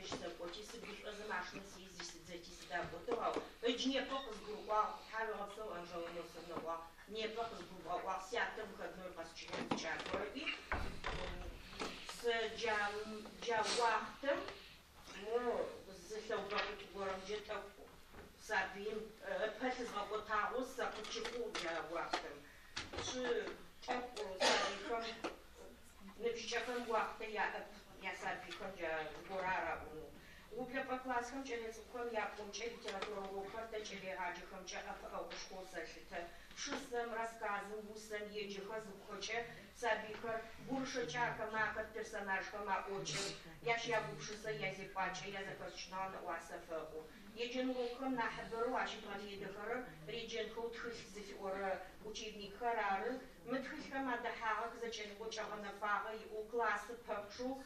işte otisi bir özmaşını siz zetisi de bu. Öcüne bakız bu var. Her hafta anjolosunu var. Niye bakız bu var? Siyahta bu kadar basçılar çağırıyor. Cevaptım. Zıhlavda kutularımcı sabim. Pesiz vakıtağız sakıçıku cevaptım. Şu çok sabikam nefşakam vakti я sabikam cevaplara bunu. Упля по классам через ком я получил литературу карта через гаджихам чаапа школса шита шустам рассказам бусам еджиха зухоче сабихар бурша чака макар персонаж хама очень я бушса я зипача я закачнан уасафу еджин лукам нахберу аши планидахар реджин хут хизиф ора учебник харары мытхихама дахагак зачем учагана фага и у класса пакшу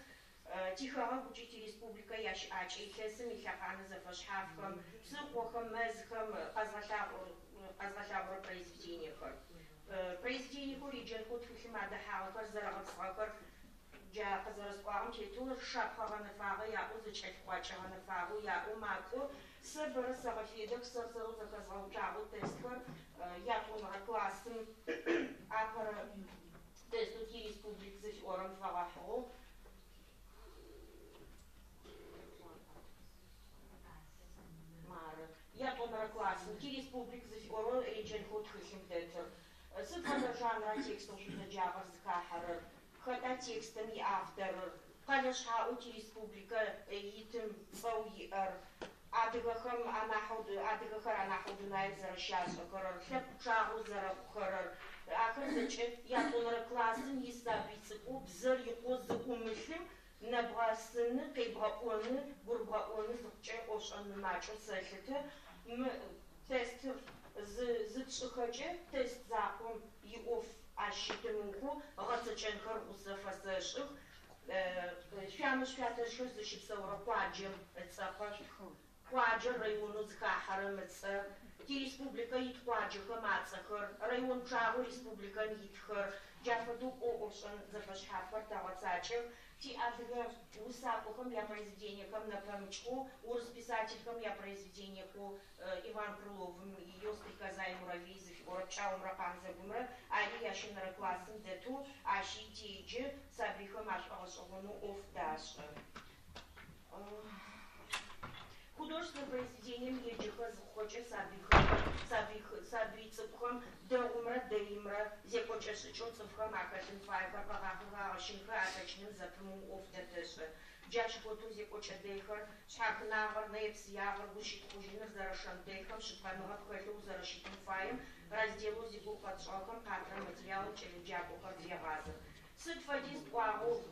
Тихого учитель республика яш ачи хесим и хаханы зафашхавкам сухохам мезхам азгашабр произведениях. Произведениях ориджин ход хихимада хавкар зарагатсакар جا قزرس قام تيتول شاب خوانا فاغا يا أوزچ خواچ خوانا فاغو يا أماكو سبر سغفيدك سرسرو زكزغو جاغو تستخر يا تونغا كلاسم أكبر تستو تي республик زف أورم فاغاحو Я тонра классом, ки республик زف أورم ريجن خود خشم دتر سبر жанра текстов جاغر زكاحر Когда текстом и автор, конечно, у республика итем фауиар, адыгахам анахуду на возвращаться, корор, хлеб чагу зарахорор, а короче, я тонра классом не стабицы, обзор его за умышлем, набрасны, кайбраоны, бурбраоны, зубче, ошан мачо, сэхете, тест зычхаче, тест закон и оф. Ашитымку, гацаченхар усафасаших, шамыш пяташих зашипсавра кваджем, цапаш, кваджер району зхахарам, ти республика ит кваджиха мацахар, район чагу республика итхар, джафаду оошан зафашхафар тавацачев, ти адыга усапухам я произведениям на памятку, у расписателькам я произведениям Иван Крыловым, ее стрекоза и муравей, Урачаум Рапанза Гумра, Али Яшинара классом дету, Аши Тиджи, Сабриха Машпалашовану Офдаша. Художественным произведением Еджиха захоче Сабрицепхам, Деумра, Деимра, Зекоче Шичоцепхам, Акашин Файфа, Пагахава, Шинха, Атачнин, Запрему Офдатеша. Джаш Готу Зекоче Дейхар, Шахнагар, Нейпс, Ягар, Гушит Хужинер, Зарашан Дейхар, Шипанова, Квелю, Зарашитым Фаем, разделу Зигу под шоком, кадра материалу через Джаку Кардиаваза. Сыт Фадис Пуагу,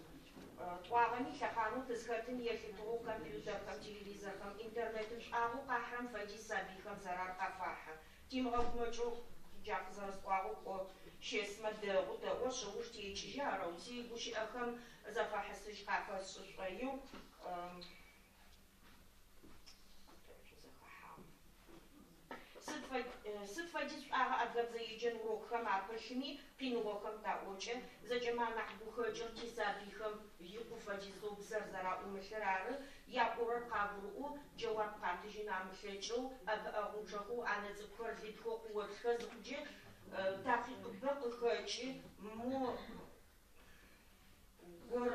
Пуагани Хахану, Тесхатин, Ехиту, компьютеркам, телевизоркам, интернетом, Агу Кахрам, Фадис Сабихам, Зарар Кафаха. Тим Равмачу, Джак Зарасуагу, Шесма Дегу, Дегу, Шауш Течи, Жарауси, Гуши Ахам, Зафахасыш Кафас Шаю, Сыфадис ага отгадзаиджен урокхам апашми, пинурокхам таоче, заджама нахбухаджер тисабихам, юкуфадис обзарзара умышлерары, я урар кавруу, джаваб катыжина мышлечу, агунчаху аназыкхор литхо уотха зукже, такикбакхачи, мо гор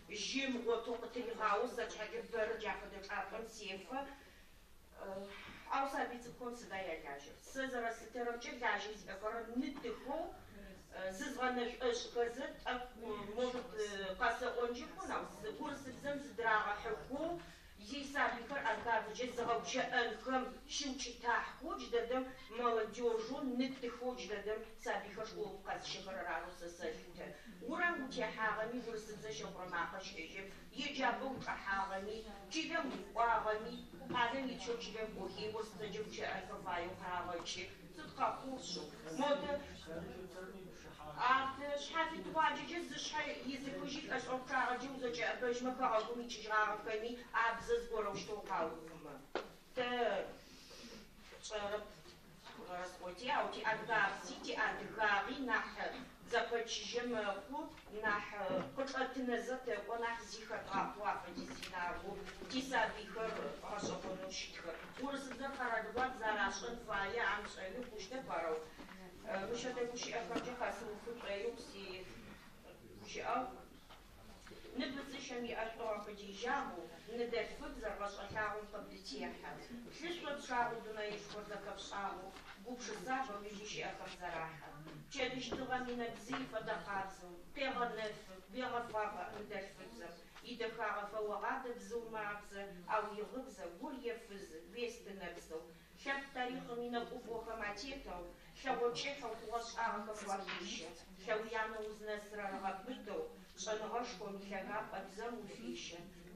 жим готоктилгаус, зачагер берджафадыч апан сефа, Аусабицепхом сюда я ляжу. Сызара сетерочек ляжу себя, корон нытыху, сызванеш эшказет, может, каса ончику нам, курсыбзем здрава хыху, Ейсабикар отказывает завобще энхам щучитаху, ждадам молодежу, нытыху, ждадам сабиха школу в казшихарару сосалите. Урам утяхагами, вырсыбзе шабрамахаш ежев, ежабы утахагами, чивем уагами, Азами чучевем бухи, вырсыбзе альфафаю хавачи, цутка куршу. Мода شحال تواجه جز شحال يزكوجيك أشعر كاجي وزجاء باش ما كاغو ميتش جارف كمي عبزز قولو شتو قاوكم تا شرب رسوتي أو تي أدغار سيتي أدغاري نح започжем нах кочатнезате онах зихар апуаф дизинару тисабихар ашофонушитхар урсдер харадват зарашын фая амшаю пуште парау мушате муши ахарджа хасу футреюкси мушиау نبتشمي أشرف جيجابو ندفت زرش أشعر قبلتيها شلون شعر دنا يشكر ذاك شعر بوش الزعبة بيجي أخر زراحة تشدش تغني نبزيفة دقاتو بيغ نف بيغ فاغ ندفت زر إذا خاف وغاد بزو معبز أو يغبز ول يفز بيست نفسه شاب تاريخ من أبوه ماتيتو شاب تشيخ وش أعرف وابيش شاب يانوز نسر رغبتو شنغشكو ميلغاب أبزمو فيش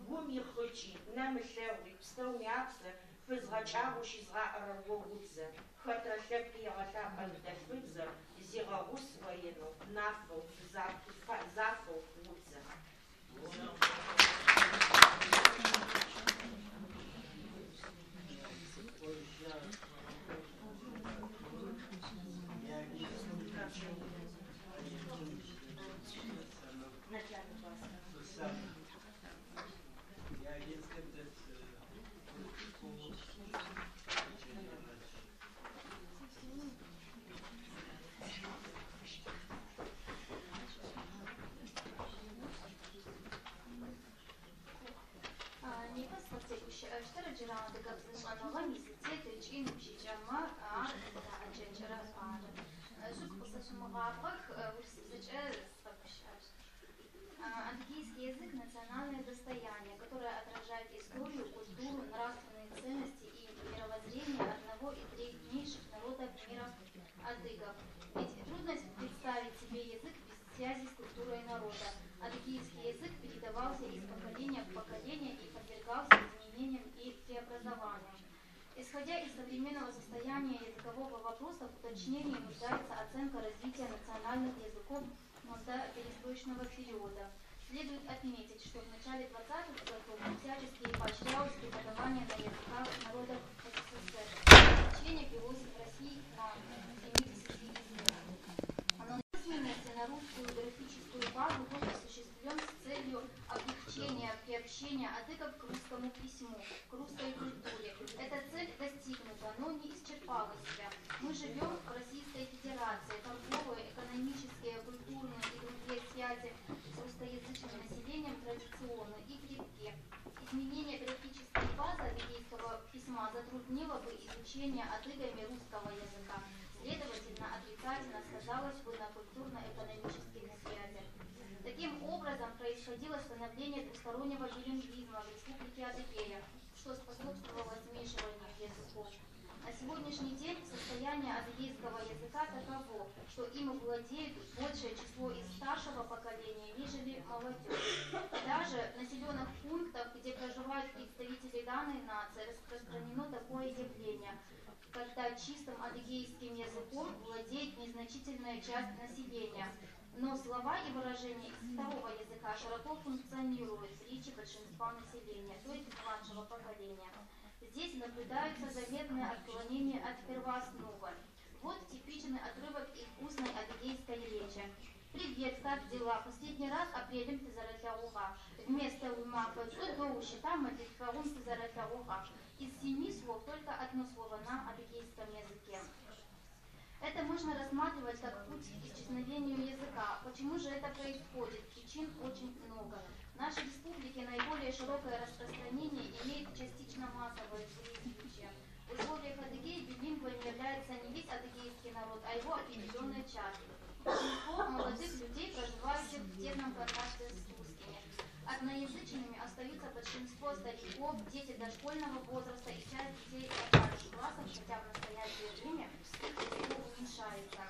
بومي خلشي نمشاوي بستومي عبسة فزغشاغو شزغاء رغوغوزة خطر شبكي غشاق الدفزة زيغاغوس وينو نافو زافو ووزة Адыгейский язык – национальное достояние, которое отражает историю, культуру, нравственные ценности и мировоззрение одного из древнейших народов мира – адыгов. Ведь трудно представить себе язык без связи с культурой народа. Адыгейский язык передавался из поколения в поколение и подвергался изменениям и преобразованиям. Исходя из современного состояния языкового вопроса, в уточнении нуждается оценка развития национальных языков перестроечного периода. Следует отметить, что в начале 20-х годов всячески поощрялось преподавание на языках народов СССР. Обучение велось в России на 70 языках. Аналогичности на русскую графическую базу был осуществлен с целью облегчения приобщения адыгов к русскому письму, к русской культуре. Эта цель достигнута, но не исчерпала себя. Мы живем в Российской Федерации, торговые, экономические, культурные и другие связи с русскоязычным населением традиционны и крепки. Изменение графической базы адыгейского письма затруднило бы изучение адыгами русского языка. Следовательно, отрицательно сказалось бы на культурно-экономических связях. Таким образом, происходило становление двустороннего билингвизма в Республике Адыгея, что способствовало смешиванию языков. На сегодняшний день состояние адыгейского языка таково, что им владеет большее число из старшего поколения, нежели молодежь. Даже в населенных пунктах, где проживают представители данной нации, распространено такое явление, когда чистым адыгейским языком владеет незначительная часть населения, но слова и выражения из второго языка широко функционируют в речи большинства населения, то есть младшего поколения. Здесь наблюдаются заметные отклонения от первоосновы. Вот типичный отрывок из устной адыгейской речи. «Привет, как дела? Последний раз апрелем ты заратауха. Вместо ума доуши там молитваун ты заратауха». Из 7 слов только одно слово на адыгейском языке. Это можно рассматривать как путь к исчезновению языка. Почему же это происходит? Причин очень много. В нашей республике наиболее широкое распространение имеет частично массовое двуязычие. В условиях Адыгеи билингвами является не весь адыгейский народ, а его определенная часть. Большинство молодых людей, проживающих в тесном контакте с русскими. Одноязычными остаются большинство стариков, дети дошкольного возраста и часть детей старших классов, хотя в настоящее время число уменьшается.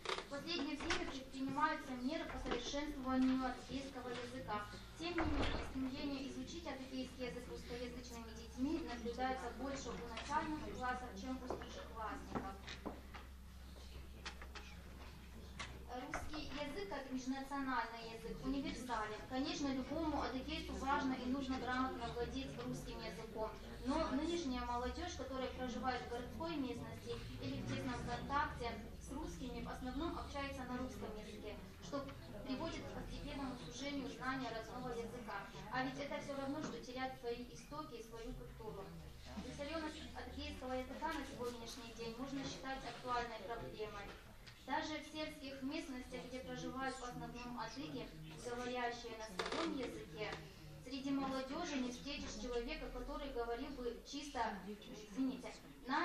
В последнее время предпринимаются меры по совершенствованию адыгейского языка. Тем не менее, стремление изучить адыгейский язык русскоязычными детьми наблюдается больше у начальных классов, чем у старшеклассников. Русский язык как межнациональный язык универсален. Конечно, любому адыгейцу важно и нужно грамотно владеть русским языком. Но нынешняя молодежь, которая проживает в городской местности или в тесном контакте с с русскими в основном общаются на русском языке, что приводит к постепенному сужению знания родного языка. А ведь это все равно, что терять свои истоки и свою культуру. Засоленность адыгейского языка на сегодняшний день можно считать актуальной проблемой. Даже в сельских местностях, где проживают в основном адыги, говорящие на своем языке, среди молодежи не встретишь человека, который говорил бы на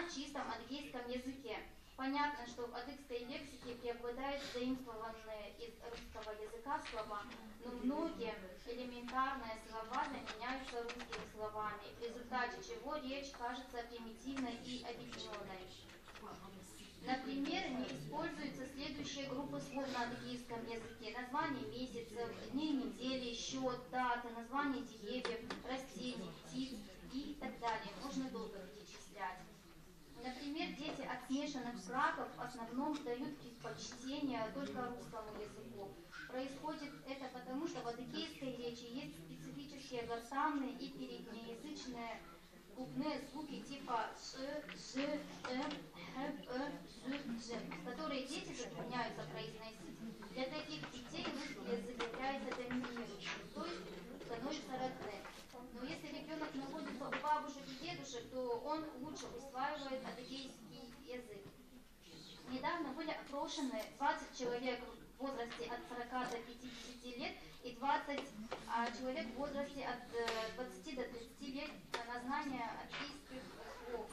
чистом адыгейском языке. Понятно, что в адыгской лексике преобладают заимствованные из русского языка слова, но многие элементарные слова заменяются русскими словами, в результате чего речь кажется примитивной и объединенной. Например, не используются следующие группы слов на адыгейском языке: название месяцев, дней недели, счет, даты, название деревьев, растений, птиц и так далее. Можно долго перечислять. Например, дети от смешанных браков в основном дают предпочтение только русскому языку. Происходит это потому, что в адыгейской речи есть специфические гортанные и переднеязычные губные звуки типа ш, ж, з, которые дети затрудняются произносить. Для таких детей русский язык является доминирующим, то есть становится родным. Но если ребенок находится у бабушек и дедушек, то он лучше усваивает адыгейский язык. Недавно были опрошены 20 человек в возрасте от 40 до 50 лет и 20 человек в возрасте от 20 до 30 лет на знание адыгейских слов.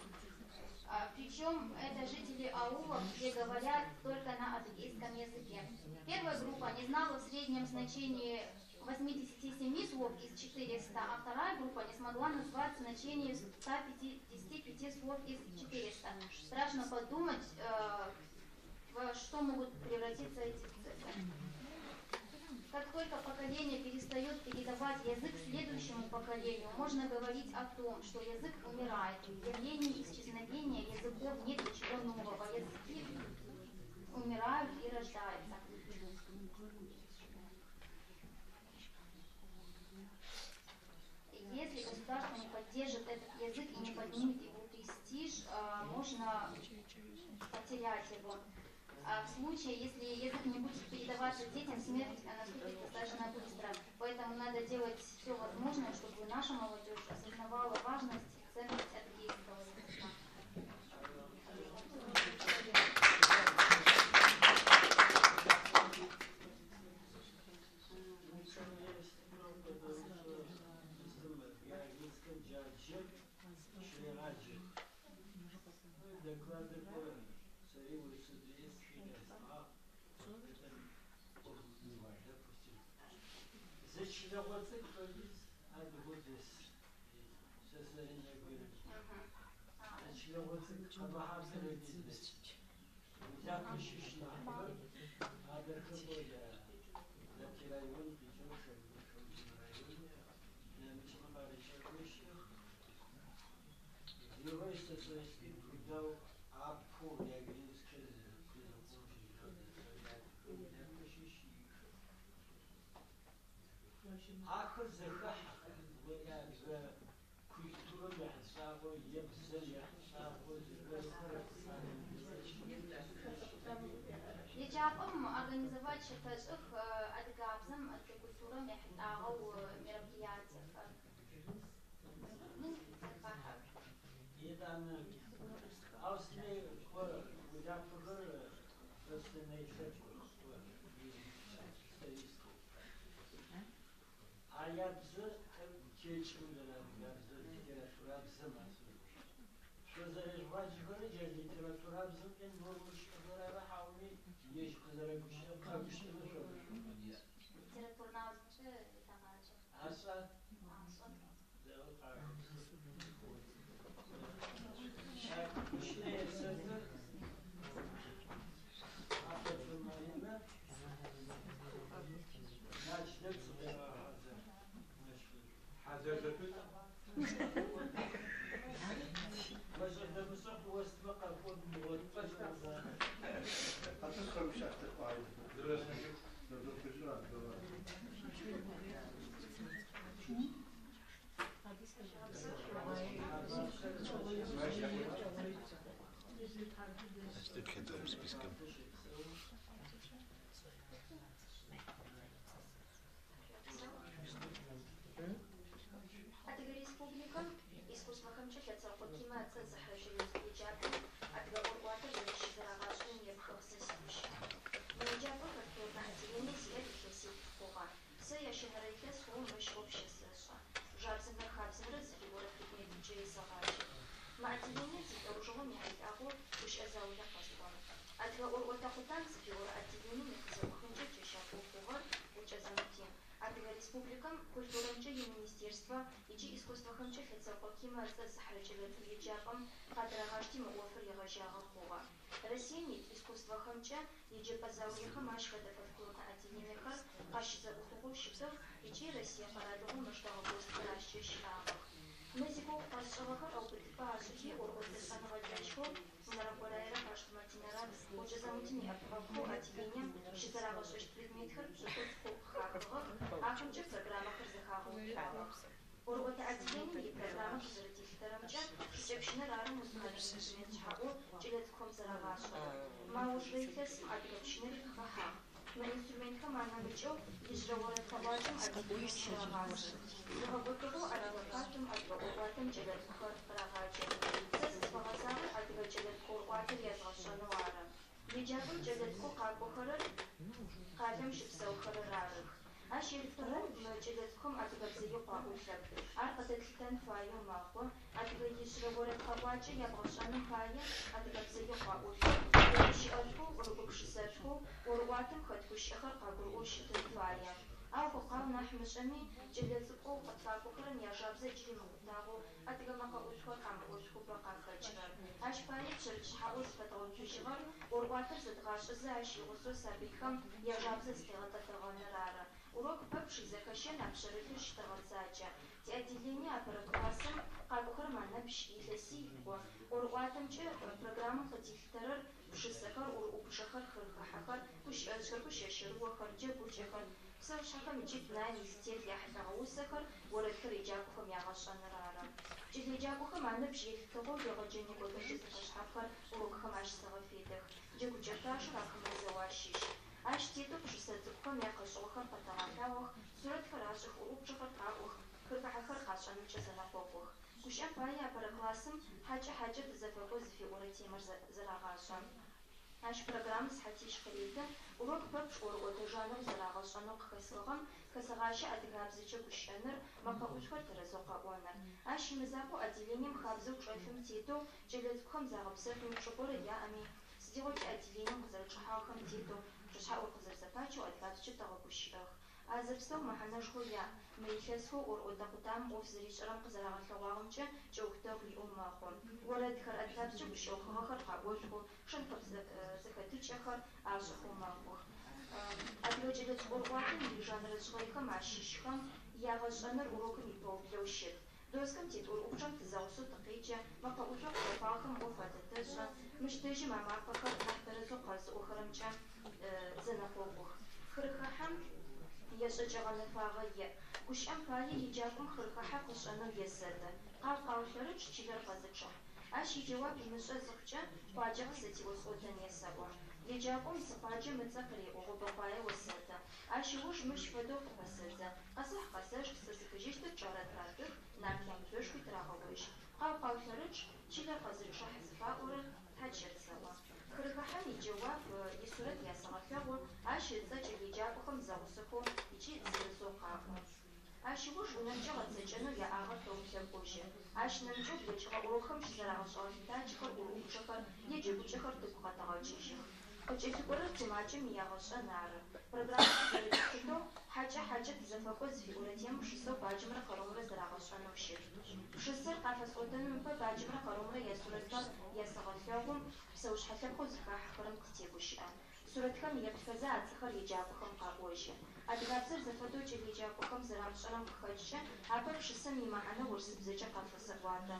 Причем это жители аулов, где говорят только на адыгейском языке. Первая группа не знала в среднем значении 87 слов из 400, а вторая группа не смогла назвать значение 155 слов из 400. Страшно подумать, во что могут превратиться эти цифры. Как только поколение перестает передавать язык следующему поколению, можно говорить о том, что язык умирает. В явлении исчезновения языков нет ничего нового. Языки умирают и рождаются. Если государство не поддержит этот язык и не поднимет его престиж, можно потерять его. В случае, если язык не будет передаваться детям, смерть наступит достаточно быстро. Поэтому надо делать все возможное, чтобы наша молодежь осознавала важность и ценность адыгейского языка. Lecapım организовать шатажых адыгабзам культурам яхтагау мероприятиях. Ein Stückchen so im Spisken. Кима цэцэхьэжьы еджапӏэм адыгэ ӏорӏуатэр зэщызэрагъашӏэм епхыгъ сэ сигущыӏ. Мы еджапӏэхэр тёрнэ отделение зиӏэ илъэситфыгъэ. Сэ ящэнэрэ илъэсхэу мыщ общэсэшӏэ. Жабзэмрэ хабзэмрэ зыфигурэ предметыкӏэ исэгъаджэ. Мы отделение зилӏэужыгъом яхьылӏагъэу гущыӏэ заулэ къэсӏон. Адыгэ ӏорӏотэ-хъутам зыфигурэ отделением ехъызэӏухынкӏэ джэщапӏэу хъугъэр укӏэзэмыти. Адыгэ республикэм культурэмкӏэ иминистерство икӏи искусствохэмкӏэ лъэцэкъо Кима цэцэхьэрэ кӏэлэцӏыкӏу еджапӏэм къадырагъэщти мы ӏофыр егъэжьагъэ хъугъэ. Россием ит искусствохэмкӏэ еджэпӏэ заулэхэм аш хэдэ фольклорнэ отделениехэр къащызэӏухыгъэу щытых икӏи Россие къэралыгъоу мэштэгъэ постхэр ащкӏэ щыӏагъэх. Мэзикэу къэсшӏыгъэхэр ӏэупытыпӏэ ашӏыти ӏорӏотэ шӏэныгъэкӏэщхэу Мунаракъораерэ Хаштматинэрэ укӏэзэмытым иӏэпыӏэпхъэу отделением щызэрагъэшӏэщт предметхэр пшӏыкӏуцӏ хахыгъэх, ахымкӏэ программэхэр зэхагъэуцуагъэх. ӏорӏотэ отделением ипрограммэ къызэрытелътэрэмкӏэ шыкӏэпщынэр ары музыкальнэ инструмент шъхьаӏэу кӏэлэцӏыкӏухэм зэрагъашӏэрэр. Маужрэ илъэсым адыгэ пщынэри къыхэхьагъ. Мы инструментхэм анэмыкӏэу ижрэ орэд къэӏуатэм отделением щырагъасэ. Зыгъэгъотыгъэу Арагъэпатэм адыгэ ӏорӏуатэм кӏэлэцӏыкӏухэр къырагъаджэ. Сэ зысфэгъэзагъэр адыгэ кӏэлэцӏыкӏу ӏорӏуатэр язгъэшӏэнэу ары. Еджапӏэм кӏэлэцӏыкӏу къакӏохэрэр къалэм щыпсэухэрэр арых. Ащ елъытыгъэу мы кӏэлэцӏыкӏухэм адыгэбзэе къаӏулъэп. Ар къыдэлъытэн фаеу мэхъу. Адыгэ ижрэ орэд къэӏуакӏэ ябгъэшӏэным пае адыгэбзэе къаӏулъэп. Щыӏэшъоу гупшысэшъоу ӏорӏуатэм хэт гущыӏэхэр къагурыӏоу щытын фае. Ау къыкъау нахь мышӏэми кӏэлэцӏыкӏоу къытфакӏохэрэм яжабзэ джыри мыӏутагъэу адыгэ мэкъэӏушхор къамыӏошхыпӏэ къахэкӏырэр. Ащ пае пшъэрыкӏ шъхьаӏэу зыфэдгъэуцужьыгъэр ӏорӏуатэр зыдгъашӏэзэ ащ игъусэу сабыйхэм яжабзэ зытегъэтӏэтыгъэныр ары. Урок пэпчъ изэхэщэн апшъэрылъыр щытэгъэцакӏэ. Тиотделение апэрэ классым къакӏохэрэм анэпщ илъэси икӏо. ӏорӏуатэмкӏэ программэм къытилъытэрэр пшысэхэр, ӏурыӏупышъэхэр, хырхыхьэхэр, гущыӏэжъхэр, гущэщырыгъохэр, джэгукӏэхэр, псэушъхьэхэм икӏи дунаим изытет яхьылӏэгъэ усэхэр орэдхэр еджакӏохэм ягъэшӏэныр ары. Кӏэлэеджакӏохэм анэпщ елъытыгъэу егъэджэникӏохэр щызэхэшъхьафхэр урокхэм ащ зыгъэфедых. Джэгукӏэ лъашыр ахэмэ зэуащыщ. Ащ тетэу пшысэ цӏыкӏухэм якъэшӏыгъэхэр къэтэгъэлъагъох, сурэтхэр ашӏых, ӏурыӏупчӏэхэр къаӏох, хырхыхьэхэр къашӏэныкӏэ зэрэхъокӏох. Гущыӏэм пае апэрэ классым хьакӏэ тызэфэкӏо зыфиӏорэ темэр зэрагъашӏэ. Ащ программы сыхьатищ къыреты, урок пэпчъ ӏорӏотэ жанр зэрагъэшӏэнэу къыхэсыгъэм хэсэгъащэ адыгабзэкӏэ гущыӏэныр, мэкъэӏушхэр тэрэзэу къэӏоныр. Ащ имызакъоу отделением хабзэу чӏэлъым тетэу кӏэлэцӏыкӏухэм загъэпсэфым чӏыпӏорэ яӏэми, сыдигъоки отделением къызэрычӏыхьагъэхэм тетэу пшъышъхьаӏо къызэрзэпачэу адыгабзэкӏэ тэгъэгущыӏэх. Азырпсэу мэхьанэшхо яӏ. Мы илъэсхэу ӏорӏотэ хъутам ӏоф зыришӏэрэм къызэрагъэлъэгъуагъэмкӏэ кӏэухтэгъу риӏэу мэхъу. Орэдхэр адыгабзэкӏэ гущыӏэхыгъэхэр къаӏошху, шэнхэр зэхэтыкӏэхэр ашӏыхьэу мэхъух. Адыгэ кӏэлэцӏыкӏу ӏорӏуатэм ижанрэ жъыгъэйхэм ащыщхэм ягъэшӏэныр урокым ипэуплъэу щыт. Доскэм тет ӏурыӏупчӏэм тызэгъусэу тыкъеджэ, мэкъэӏушъо къыдэфагъэхэм ӏоф адэтэшӏэ. Мыщтэжьым амафэхэр нахь тэрэзэу къэзыӏохэрэмкӏэ зэнэхъокӏух. Хырхыхьэм ешӏэкӏэгъэнэфагъэ еӏ. Гущыӏэм пае еджакӏом хырхыхьэ къышӏэнэу есэты. Къау-къаулъэрыкӏ чылэр къэзычӏыхь. Ащ иджэуап имышӏэ зыхъукӏэ къуаджэхэр зэтеосӏотэн есэӏо. Еджакӏом зыкъуаджэм ыцӏэ къыреӏо, гъобэкъуае осэты. Ащ ыуж мыщ фэдэу къыхэсэдзэ. Къэсыхь къэсэшх, сэ сыфыжьыщтыр кӏэрэ тратых, наркъем шъошхи тырагъэгъощт. Къау-къаулъэрыкӏ чылэр къэзырычъыхь зыфаӏорэр тхьачэрсэӏо. Хырхыхьэм иджэуап исурэт ясэгъэлъэгъу, ащ ыцӏэ кӏэлэеджакӏохэм зэгъусэхэу икӏи зырызэу къаӏо. Ащ ыуж унэмкӏэ гъэцэкӏэнэу яӏагъэр пэуплъэкӏожьы. ащ нэмыкӏэу блэкӏыгъэ урокхэм щызэрагъэшӏэгъэ лъытакӏэхэр, ӏурыӏупчӏэхэр е джэгукӏэхэр тыгу къэтэгъэкӏыжьых. Къыкӏэлъыкӏорэр темакӏэм ягъэшӏэн ары. Программэ зэрытхытэу хьакӏэ тызэфэкӏо зыфиӏорэ темэ пшысэу баджэмрэ къэрумрэ зэрагъэшӏэнэу щыт. Пшысэр къафэсӏотэным ыпэ баджэмрэ къэрумрэ ясурэтхэр ясэгъэлъэгъум псэушъхьэ лъэпкъэу зыхахьэхэрэм тытегущыӏэ. Сурэтхэм еплъыхэзэ ацӏэхэр еджакӏохэм къаӏожьы. Адыгабзэр зэфэдэу кӏэлэеджакӏохэм зэрамышӏэрэм къыхэкӏкӏэ, апэ пшысэм имэхьэнэ урысыбзэкӏэ къафэсэӏуатэ.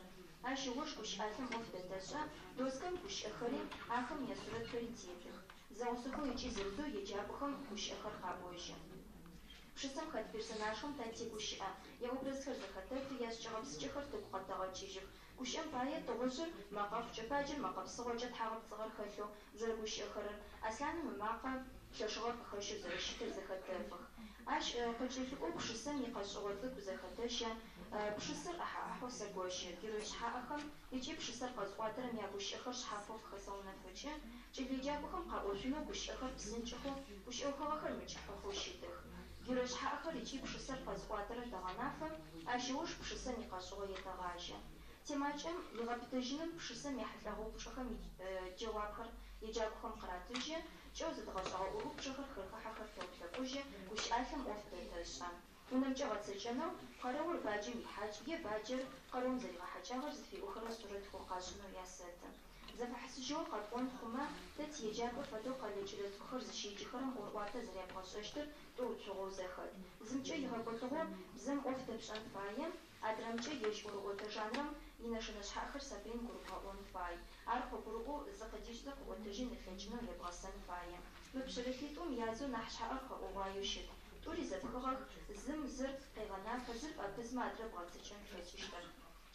Ащ ыуж гущыӏалъэм ӏоф дэтэшӏэ, доскэм гущыӏэхэри ахэм ясурэтхэри тетых. Зэгъусэхэу икӏи зырызэу еджакӏохэм гущыӏэхэр къаӏожьы. Пшысэм хэт персонажхэм тэ тегущыӏэ. Яобразхэр зэхэтэты, яшӏкӏэгъэпсыкӏэхэр тыгу къэтэгъэкӏыжьых. Гущыӏэм пае тыгъужъыр мэкъэфкӏэ, баджэр мэкъэпсыгъэкӏэ тхьагъэпцӏыгъэр хэлъэу зэрэгущыӏэхэрэр. Аслъаным ымакъэ лъэшыгъэр къыхэщэу зэрэщытыр зэхэтэфых. Ащ къыкӏэлъыкӏоу пшысэм икъэшӏыгъэ цӏыкӏу зэхэтэщэ, بشسر أحو سجوشة كيروش حقهم يجي بشسر قص قادر ميا بوش آخر شحفو خسونا فوجة جلي جابهم قاوشنا بوش آخر بسنجخو بوش آخر متشحفو خوشيته كيروش حقهم يجي بشسر قص قادر دغنافم أشوش بشسر نقاشوا يتغاجة تماجم يغبطجنم بشسر يحلقوا بشخم جوابخر يجابهم قراتجة جوز دغشوا بشخر خلقة حخر توتلقوجة وش ألفم أوفتيتشان ونمجي غتسجنو قرار باجي وحاج يباجر قرون زي حاجة في أخرى صورة قاجنو ياساتن زفحس جو قرقون خما تتيجاب فدو قلجلت خرز شيجي خرم أورواتا زريا بغششتر تو تشغو زخد زمجي يغبطغو زم أوفت بشان فايم أدرمجي يش أورواتا جانرم ينشنش حاخر سبين قرقون فاي عرقو قرقو زقديجتك وتجين الفجنو يبغسن فايم مبشركيتم يازو نحش حاخر أغايوشت توري زفخخ زم زر قيغنا فزر أبزما أدرب غاتسجن فيتشتر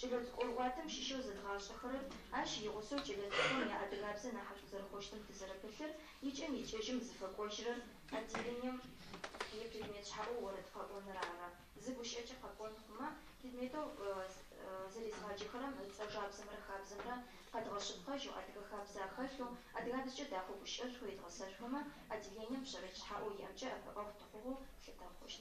جلد قواتم شيشو زدغاش خرب اش يغسو جلد قومي أدغابزن نحش زر خوشتم تزربتر يجم زفقوشر أديرينيم يبريميت شحاو ورد قابون رارا زبوش اجي قابون خما كدميتو زري زغاجي خرم تسجاب زمر خاب زمرا قد غشت خاجو أدغا خاب زاخشو أدغابز جدا خو بوش أشخو يتغسر خما أديرينيم شريت شحاو يمجا أفقاف تخوغو شتا خوشت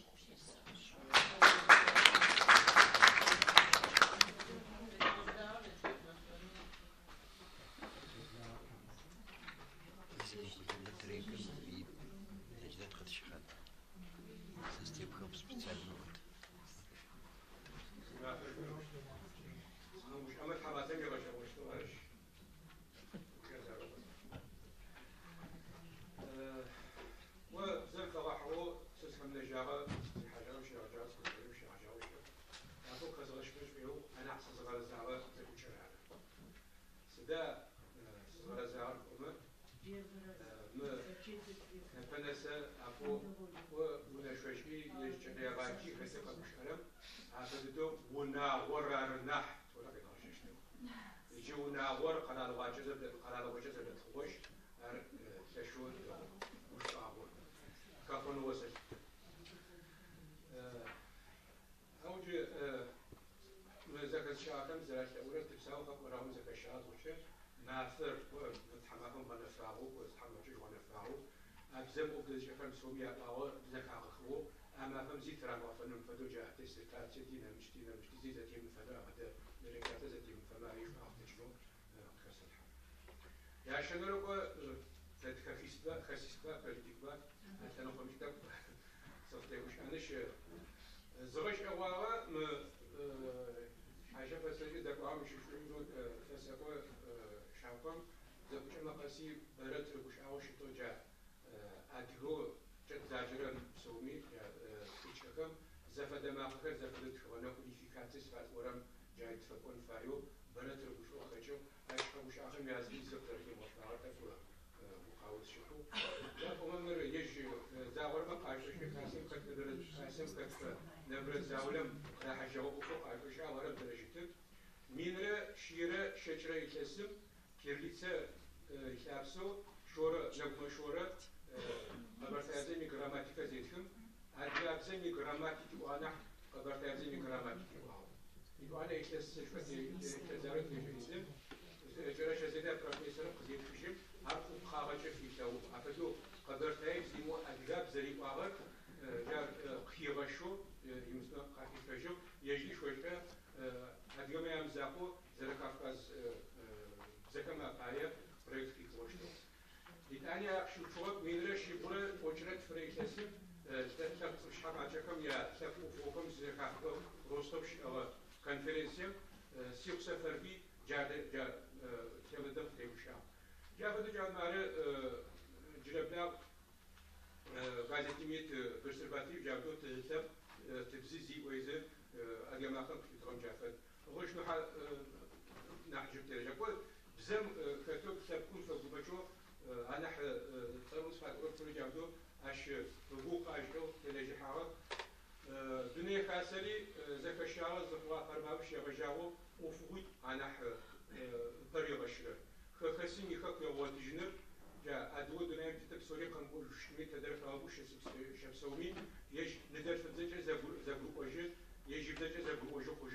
شبسومي يج ندر في الزجاج زبور أوجه يجيب زجاج زبور أوجه خوش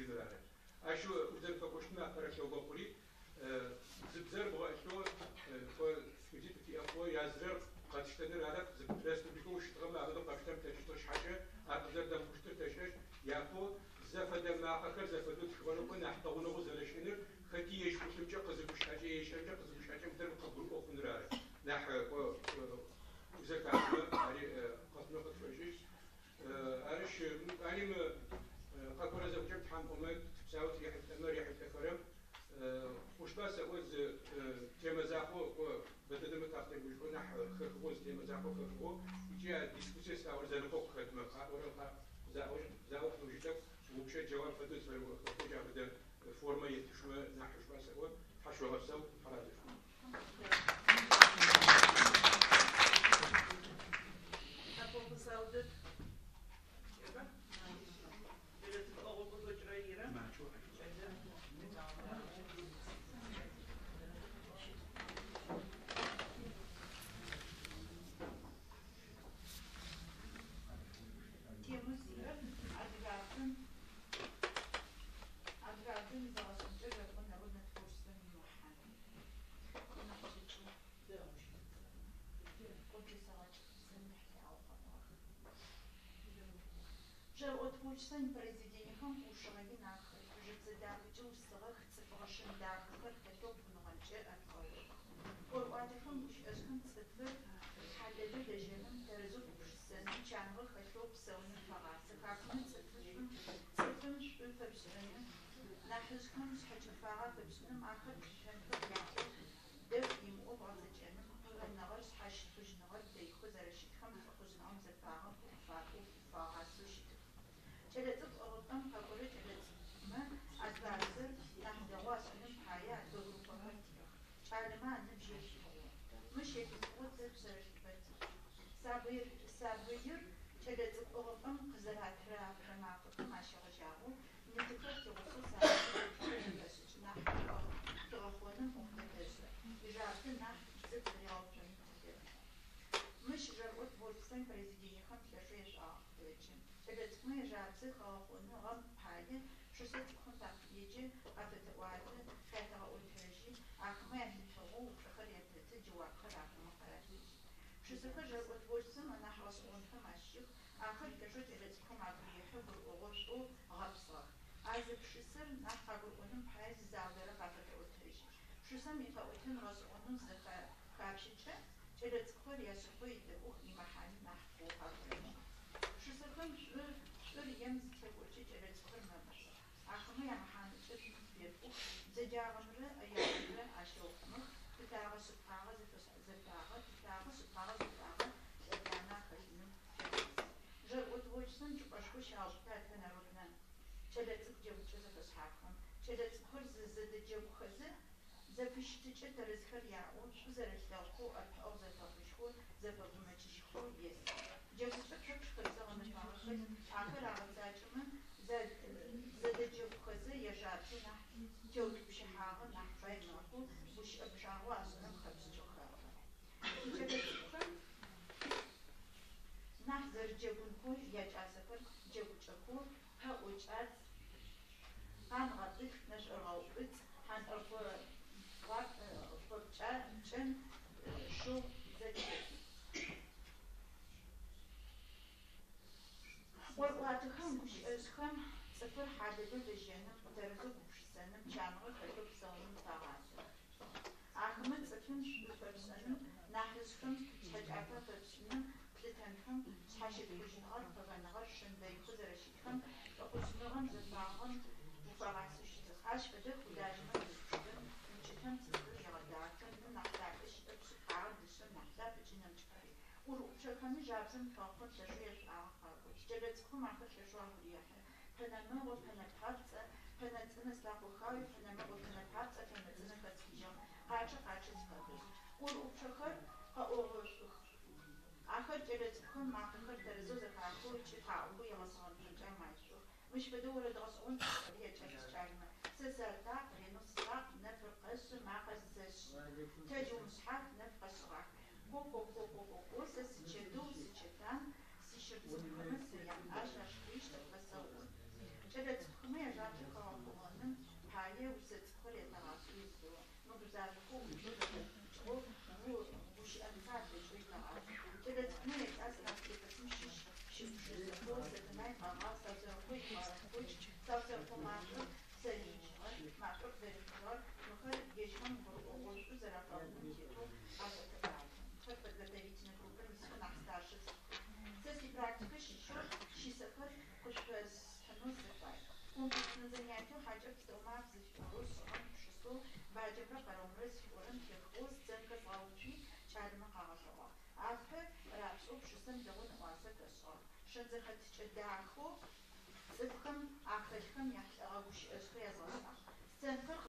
اشو وزن فكوشنا فرشوا بقولي زبزر بغاشتو سكوتي في أقوى يازر قد اشتدر هذا ريسبوبليكو وشتغل هذا قاشتم تجتوش حاجة أقدر دم كشتر تجتش ياكو زفد ما أكر زفدو تشوفنا كنا حتى ونغز لشينر ختي يشوف تمشي قزبوش حاجة يشجع قزبوش حاجة مدر قبول أو فنرار نح وزك عم علي قسم قد فجيش أرش أنا قاكورة زوجة حام أمد تساوي ريحة الأمر ريحة الأفرم وش بس أوز تيمزاقو بدل ما تاخذ بيجون نح خرخوز تيمزاقو خرخو يجي ديسكوسي ساور زنقو خدمة قاكورة زاوج وجدك وبشيء جواب فدوس وخرخو جا بدل فورما يتشوى نح وش بس أول حشوى غسل حرادة Отпущен президентом ушами нахуй. Жицедах чувствовал, цифрошен дах, как хотел внутрь открыл. Орватихом ушем цифр, халеду деженом, терезу ушсен, чанвы хотел псовны фарасы, как мы цифрым шпюферсены, нахишком шачафара пепсным, ахат шенфер яху, дев им образеченым, пырнавар шашфужнавар, дейху зарашитхам, фахузнам зефара, фарасу шит. جلت أوروبا فقولي جلت ما أتبعزر نحن واسنم حياة أوروبا هاتيا شعلما نمشي مش يتسقط بسرش بتي سابير جلت أوروبا قزرات رما فما شغجاو نتكلم توصل سابير بس نحن تغفونا مختلف إجابتنا زد رياضين مش جربت بولسين بريزيدية خم تلاشيش أعطيتشن мы жабцы халахоны гам паде шосет контакт еже афета уаде фетара ультражи ахмэн тхогу шахарете тжуак харакма харати шосека жер отвольцы на хас он хамаших ахар кашот элет комагри хабр огошу гапсах аз пшисер на хагу он паз завера афета ультражи шосам ифа отен раз он заха капшиче элет кор яшпойде ух имахан наху хагу шосекам يمز تقولي جلس خرمة أخمي يا محمد شفت بيرفو زجاجمرة أيامرة أشوفمه بتاعه سبحانه زبتاعه أنا خشنم جر أتوجسن شو أشوف شاوب تاعت نارودنا جلس جبت جزء أصحابهم جلس خرز زد جب خزة زفش تجت رزخر يعود زرش لاقو أو زفافشخو زفافمتشخو يس جبت فكرة خرزة ومتعرفين آخر عمزاجمن زد جب خزة يجاتو نح جود بشحاغ نح فايد ناقو وش بشحاغ أصلا خبز جخاغ جبت فكرة نح زر جبون كو يجاسفر جبو جخو ها وجات هان غطيف نش أرغوبت هان أرغو فرچن شو زدی واتخم گوش ازخم صفر حدد بجنم درجه گوش سنم چانغ خطب سالم تاغازه آخمت صفن شو فرسنم نحزخم شجعتا فرسنم لتنخم شاشد بجنغار فغنغار شندای خود رشیدخم وقسنغم زفاغم وفاغاسش تخاش بده خداجمن بشدم وچتم صفر يغداكم نحتاجش بسحار دشم نحتاج بجنم چكاري وروبشكمي جابزم فاقم تشويش آخر جلتكم آخر ششوار بريحة فنما وفنتحبسة فنتنس لاقوخاوي فنما وفنتحبسة فنتنس فتسجم قاچة تفضل وروبشكر آخر جلتكم آخر ترزوز خاخو چفاعو يغصان بجمعشو مش بدور درسون هي تشكس جايمة سزرتا رينوس ساق نفر قص ما قصش تجو مسحاق نفر قصراق بو سسجدو سجدان سيشرت سبحانه سيام عشر شخيش تفسرون جلت خمية جاتي قوامون Хае усыцкъыр етагъэшӏу мы бзажэхэу ущыӏэмыфад ыкӏойтагъэшӏу. Кӏэлэцӏыкӏумэ етӏас лапкетӏысым щыпшысэхэу зэтынай къэгъагъ саусэрхэу итӏэгъэхъугъ саусэрхъо машӏор сэрижъыгъэр машӏор зэрихыгъэр мыхэр ежьхэм гъошӏу зэрэфэгъум тетэу агъотыгъагъ. Мыхэр подготовительный группэр исхы нахь старшэ цӏыкӏухэр. Сэ сипрактикэ щыщэу щисэхэр къышъуесхьынэу сыфай. Комплексно занятие хьакӏэ пстэумэ зыфиӏорэу сшӏыгъэм пшысэу баджэмрэ къэрэумрэ зыфиӏорэм тефэу сценкэ згъэуцуи кӏалэмэ къагъэлъэгъуагъ. Ахэр рапшӏэу пшысэм дэгъоу нэӏуасэ тэшӏыгъэх. Шэдзэхэтыкӏэ дахэу цӏыфхэм ахэлхэм яхьылӏэгъэ гущыӏэжъхэр язгъэшӏагъ. Сценкэр